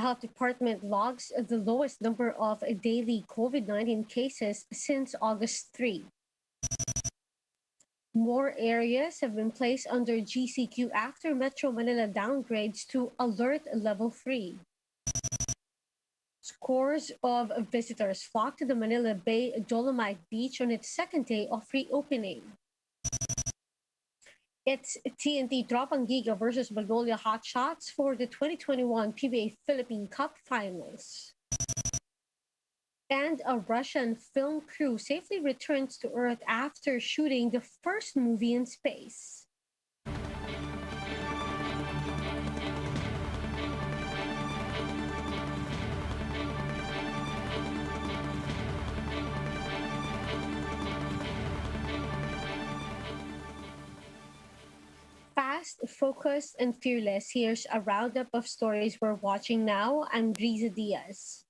Health Department logs the lowest number of daily COVID-19 cases since August 3. More areas have been placed under GCQ after Metro Manila downgrades to Alert Level 3. Scores of visitors flocked to the Manila Bay Dolomite Beach on its second day of reopening. It's TNT Tropang Giga versus Magnolia Hotshots for the 2021 PBA Philippine Cup Finals. And a Russian film crew safely returns to Earth after shooting the first movie in space. Fast, focused, and fearless, here's a roundup of stories we're watching now. I'm Riza Diaz.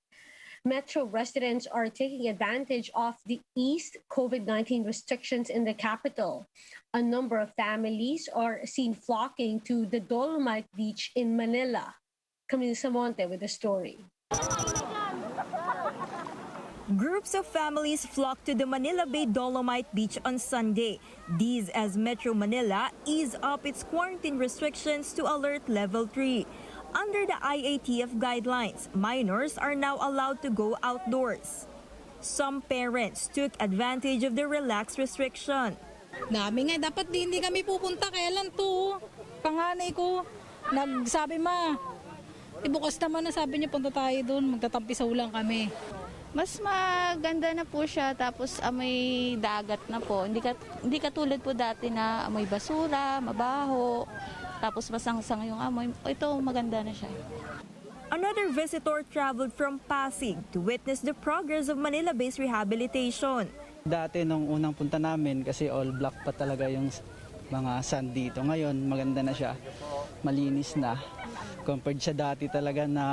Metro residents are taking advantage of the eased COVID-19 restrictions in the capital. A number of families are seen flocking to the Dolomite Beach in Manila. Camille Samonte with the story. Groups of families flocked to the Manila Bay Dolomite Beach on Sunday. These as Metro Manila eased up its quarantine restrictions to Alert Level 3. Under the IATF guidelines, minors are now allowed to go outdoors. Some parents took advantage of the relaxed restriction. Dami nga, dapat hindi kami pupunta. Kailan to? Panganay ko, nagsabi bukas naman na sabi niya punta tayo doon, magtatampisaw lang kami. Mas maganda na po siya, tapos amoy dagat na po. Hindi katulad po dati na amoy basura, mabaho, tapos masangsang yung amoy. Ito, maganda na siya. Another visitor traveled from Pasig to witness the progress of Manila-based rehabilitation. Dati nung unang punta namin, kasi all black pa talaga yung mga sand dito. Ngayon, maganda na siya, malinis na. Compared sa dati talaga na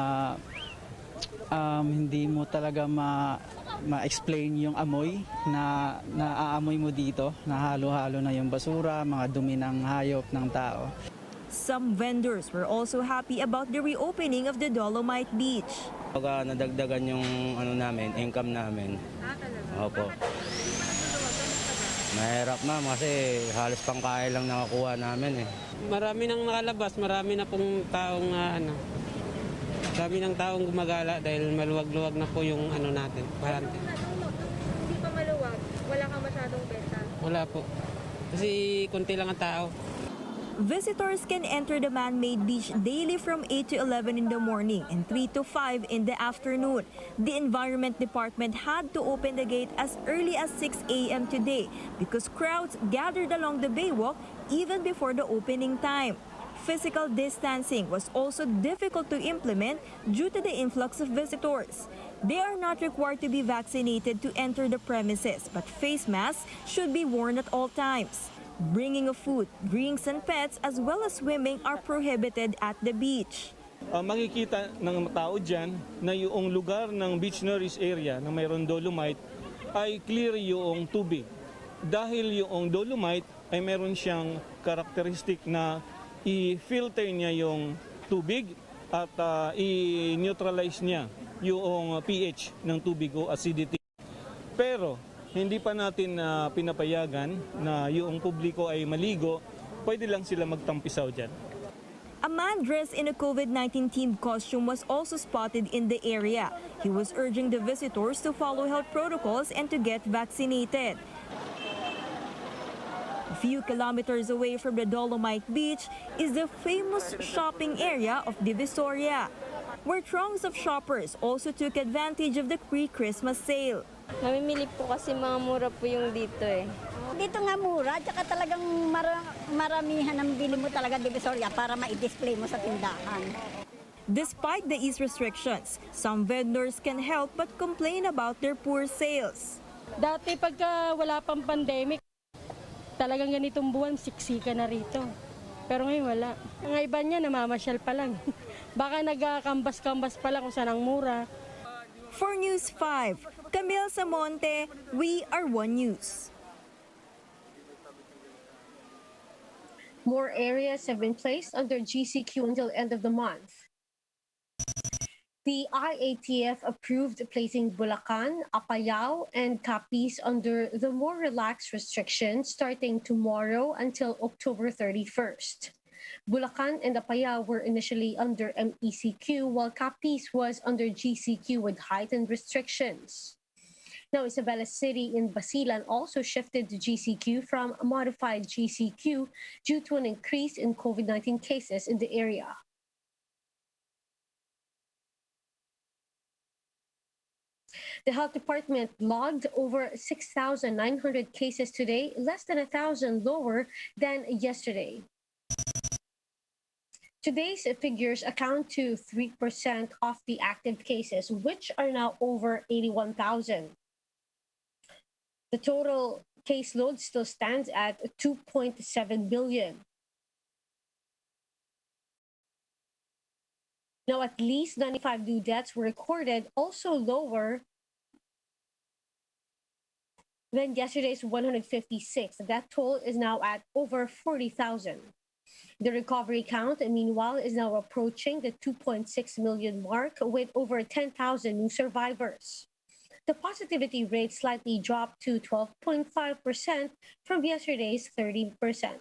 hindi mo talaga ma-explain yung amoy na naaamoy mo dito, na halo-halo na yung basura, mga dumi ng hayop ng tao. Some vendors were also happy about the reopening of the Dolomite Beach. Nadagdagan yung income namin. Opo. Mahirap na kasi halos pangkain lang nakakuha namin eh. Marami nang nakalabas, marami na pong taong dami ng taong gumagala dahil maluwag-luwag na po yung natin, parante. Hindi pa maluwag? Wala kang masyadong benta? Wala po. Kasi konti lang ang tao. Visitors can enter the man-made beach daily from 8 to 11 in the morning and 3 to 5 in the afternoon. The Environment Department had to open the gate as early as 6 a.m. today because crowds gathered along the baywalk even before the opening time. Physical distancing was also difficult to implement due to the influx of visitors. They are not required to be vaccinated to enter the premises, but face masks should be worn at all times. Bringing of food, drinks, and pets as well as swimming are prohibited at the beach. Makikita ng tao dyan na yung lugar ng beach nourish area na mayroon dolomite ay clear yung tubig. Dahil yung dolomite ay meron siyang karakteristik na i-filter niya yung tubig at i-neutralize niya yung pH ng tubig o acidity. Pero hindi pa natin pinapayagan na yung publiko ay maligo, pwede lang sila magtampisaw dyan. A man dressed in a COVID-19 themed costume was also spotted in the area. He was urging the visitors to follow health protocols and to get vaccinated. A few kilometers away from the Dolomite Beach is the famous shopping area of Divisoria, where throngs of shoppers also took advantage of the pre-Christmas sale. Namimili po kasi mga mura po yung dito eh. Dito nga mura, tsaka talagang maramihan ang bili mo talaga Divisoria para ma-display mo sa tindahan. Despite the ease restrictions, some vendors can help but complain about their poor sales. Dati pagka wala pang pandemic, talagang ganitong buwan, siksika na rito. Pero ngayon wala. Ang iba niya, namamasyal pa lang. Baka nagkakambas-kambas pa lang kung saan ang mura. For News 5, Camille Samonte, we are One News. More areas have been placed under GCQ until end of the month. The IATF approved placing Bulacan, Apayao, and Capiz under the more relaxed restrictions starting tomorrow until October 31st. Bulacan and Apayao were initially under MECQ, while Capiz was under GCQ with heightened restrictions. Now, Isabela City in Basilan also shifted to GCQ from modified GCQ due to an increase in COVID-19 cases in the area. The health department logged over 6,900 cases today, less than 1,000 lower than yesterday. Today's figures account to 3% of the active cases, which are now over 81,000. The total caseload still stands at 2.7 billion. Now, at least 95 new deaths were recorded, also lower than yesterday's 156. That toll is now at over 40,000. The recovery count, meanwhile, is now approaching the 2.6 million mark with over 10,000 new survivors. The positivity rate slightly dropped to 12.5% from yesterday's 30%.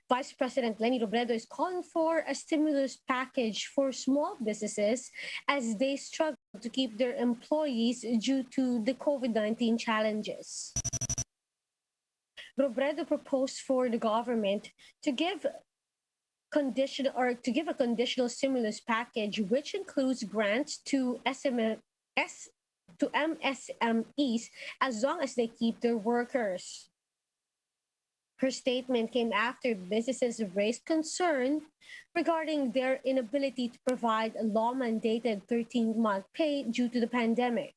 Vice President Leni Robredo is calling for a stimulus package for small businesses as they struggle to keep their employees due to the COVID-19 challenges. Robredo proposed for the government to give a conditional stimulus package, which includes grants to MSMEs as long as they keep their workers. Her statement came after businesses raised concern regarding their inability to provide a law-mandated 13-month pay due to the pandemic.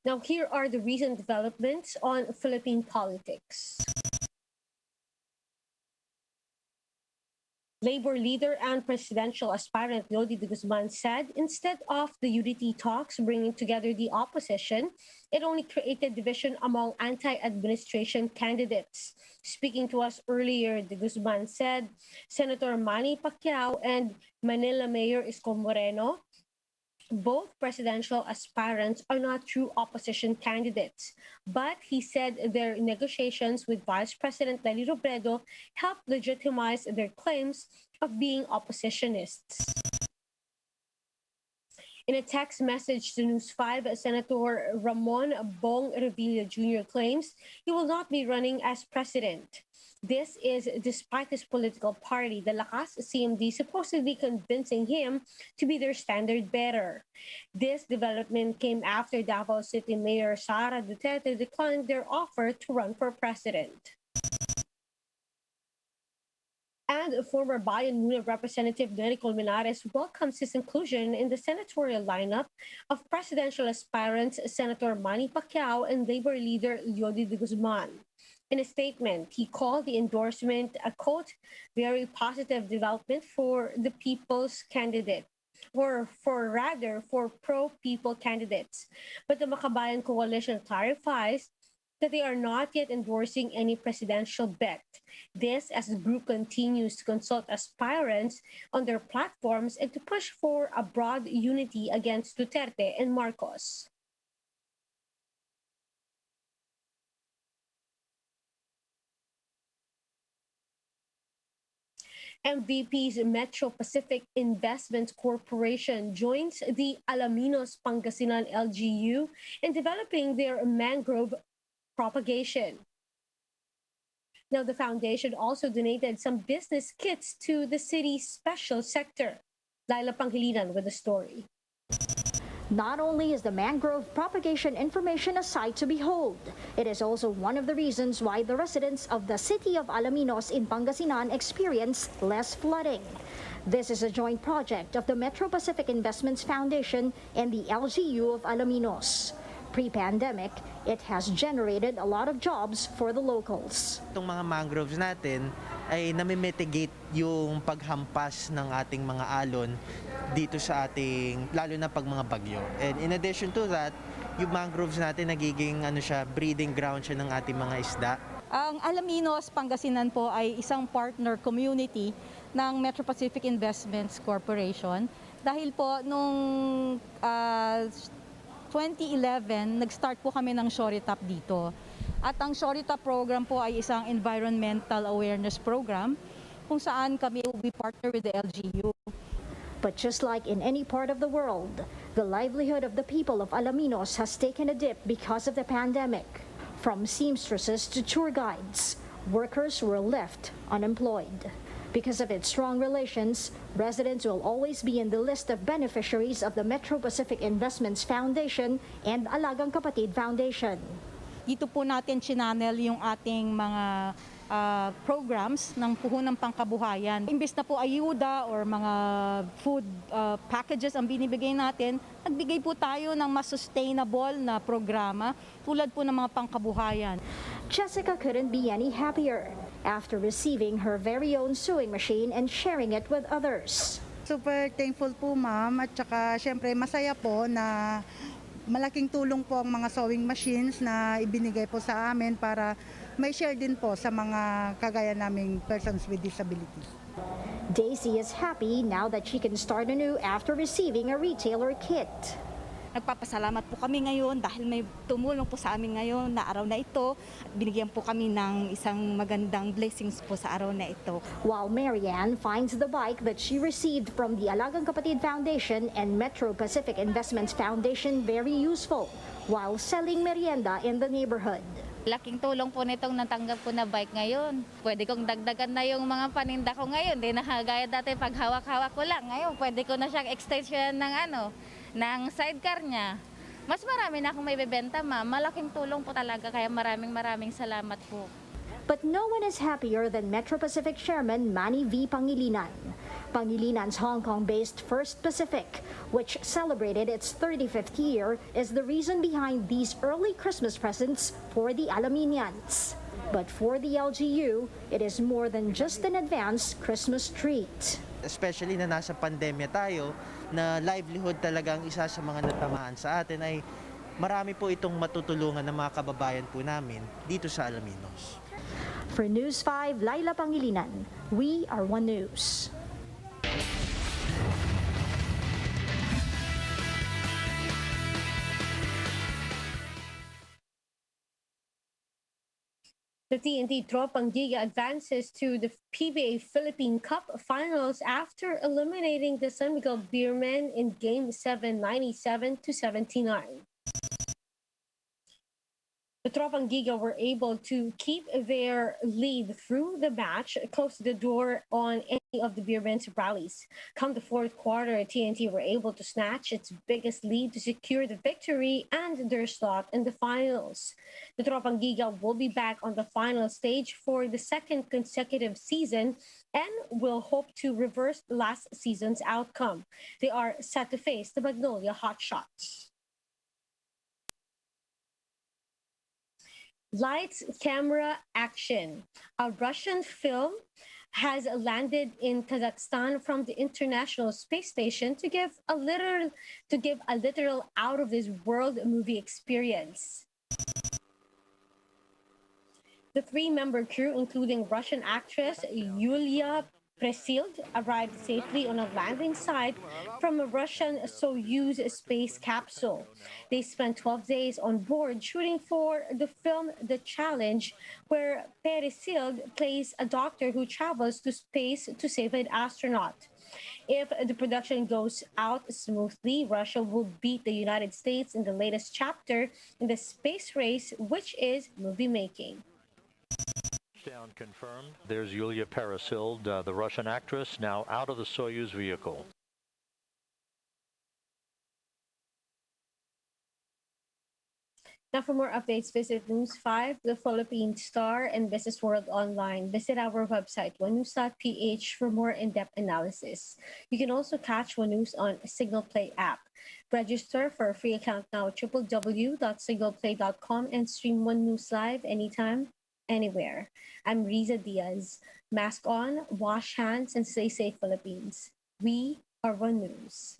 Now, here are the recent developments on Philippine politics. Labor leader and presidential aspirant Lodi de Guzman said instead of the unity talks bringing together the opposition, it only created division among anti-administration candidates. Speaking to us earlier, de Guzman said Senator Manny Pacquiao and Manila Mayor Isko Moreno, both presidential aspirants, are not true opposition candidates. But he said their negotiations with Vice President Leni Robredo helped legitimize their claims of being oppositionists. In a text message to News 5, Senator Ramon Bong Revilla Jr. claims he will not be running as president. This is despite his political party, the Lakas CMD, supposedly convincing him to be their standard bearer. This development came after Davao City Mayor Sara Duterte declined their offer to run for president. And former Bayan Muna Representative Nery Colmenares welcomes his inclusion in the senatorial lineup of presidential aspirants Senator Manny Pacquiao and Labor leader Lodi de Guzman. In a statement, he called the endorsement a, quote, very positive development for the people's candidate, or for pro-people candidates. But the Makabayan Coalition clarifies that they are not yet endorsing any presidential bet. This as the group continues to consult aspirants on their platforms and to push for a broad unity against Duterte and Marcos. MVP's Metro Pacific Investment Corporation joins the Alaminos Pangasinan LGU in developing their mangrove propagation. Now, the foundation also donated some business kits to the city's special sector. Laila Panghilinan with the story. Not only is the mangrove propagation information a sight to behold, it is also one of the reasons why the residents of the city of Alaminos in Pangasinan experience less flooding. This is a joint project of the Metro Pacific Investments Foundation and the LGU of Alaminos. Pre-pandemic, it has generated a lot of jobs for the locals. Itong mga mangroves natin ay nami-mitigate yung paghampas ng ating mga alon dito sa ating, lalo na pag mga bagyo. And in addition to that, yung mangroves natin nagiging breeding ground siya ng ating mga isda. Ang Alaminos, Pangasinan po ay isang partner community ng Metro Pacific Investments Corporation. Dahil po nung 2011, nag-start po kami ng Shoritap dito. At ang Shoritap program po ay isang environmental awareness program kung saan kami will be partner with the LGU. But just like in any part of the world, the livelihood of the people of Alaminos has taken a dip because of the pandemic. From seamstresses to tour guides, workers were left unemployed. Because of its strong relations, residents will always be in the list of beneficiaries of the Metro Pacific Investments Foundation and Alagang Kapatid Foundation. Dito po natin chinanel yung ating mga programs ng puhunang pangkabuhayan. Imbes na po ayuda or mga food packages ang binibigay natin, nagbigay po tayo ng mas sustainable na programa tulad po ng mga pangkabuhayan. Jessica couldn't be any happier after receiving her very own sewing machine and sharing it with others. Super thankful po ma'am at saka syempre masaya po na malaking tulong po ang mga sewing machines na ibinigay po sa amin para may share din po sa mga kagaya naming persons with disabilities. Daisy is happy now that she can start anew after receiving a retailer kit. Nagpapasalamat po kami ngayon dahil may tumulong po sa amin ngayon na araw na ito at binigyan po kami ng isang magandang blessings po sa araw na ito. While Marianne finds the bike that she received from the Alagang Kapatid Foundation and Metro Pacific Investments Foundation very useful while selling merienda in the neighborhood. Laking tulong po nitong natanggap ko na bike ngayon. Pwede kong dagdagan na yung mga paninda ko ngayon. Di nakagaya dati pag hawak-hawak ko lang. Ngayon, pwede ko na siyang extension ng sidecar niya. Mas marami na akong may bebenta, ma'am. Malaking tulong po talaga. Kaya maraming salamat po. But no one is happier than Metro Pacific Chairman Manny V. Pangilinan. Pangilinan's Hong Kong-based First Pacific, which celebrated its 35th year, is the reason behind these early Christmas presents for the Alaminians. But for the LGU, it is more than just an advanced Christmas treat. Especially na nasa pandemya tayo, na livelihood talaga ang isa sa mga natamaan sa atin ay marami po itong matutulungan ng mga kababayan po namin dito sa Alaminos. For News 5, Laila Pangilinan, we are One News. The TNT Tropang Giga advances to the PBA Philippine Cup finals after eliminating the San Miguel Beermen in Game 7, 97-79. The Tropang Giga were able to keep their lead through the match, close the door on any of the Beermen's rallies. Come the fourth quarter, TNT were able to snatch its biggest lead to secure the victory and their slot in the finals. The Tropang Giga will be back on the final stage for the second consecutive season and will hope to reverse last season's outcome. They are set to face the Magnolia Hotshots. Lights, Camera, Action. A Russian film has landed in Kazakhstan from the International Space Station to give a literal out of this world movie experience. The three-member crew, including Russian actress Yulia Presild, arrived safely on a landing site from a Russian Soyuz space capsule. They spent 12 days on board shooting for the film The Challenge, where Presild plays a doctor who travels to space to save an astronaut. If the production goes out smoothly, Russia will beat the United States in the latest chapter in the space race, which is movie making. Down confirmed. There's Yulia Peresild, the Russian actress, now out of the Soyuz vehicle. Now, for more updates, visit News 5, the Philippine Star, and Business World Online. Visit our website, onenews.ph, for more in-depth analysis. You can also catch One News on Signal Play app. Register for a free account now at www.signalplay.com and stream One News live anytime, anywhere. I'm Riza Diaz. Mask on, wash hands, and stay safe, Philippines. We are One News.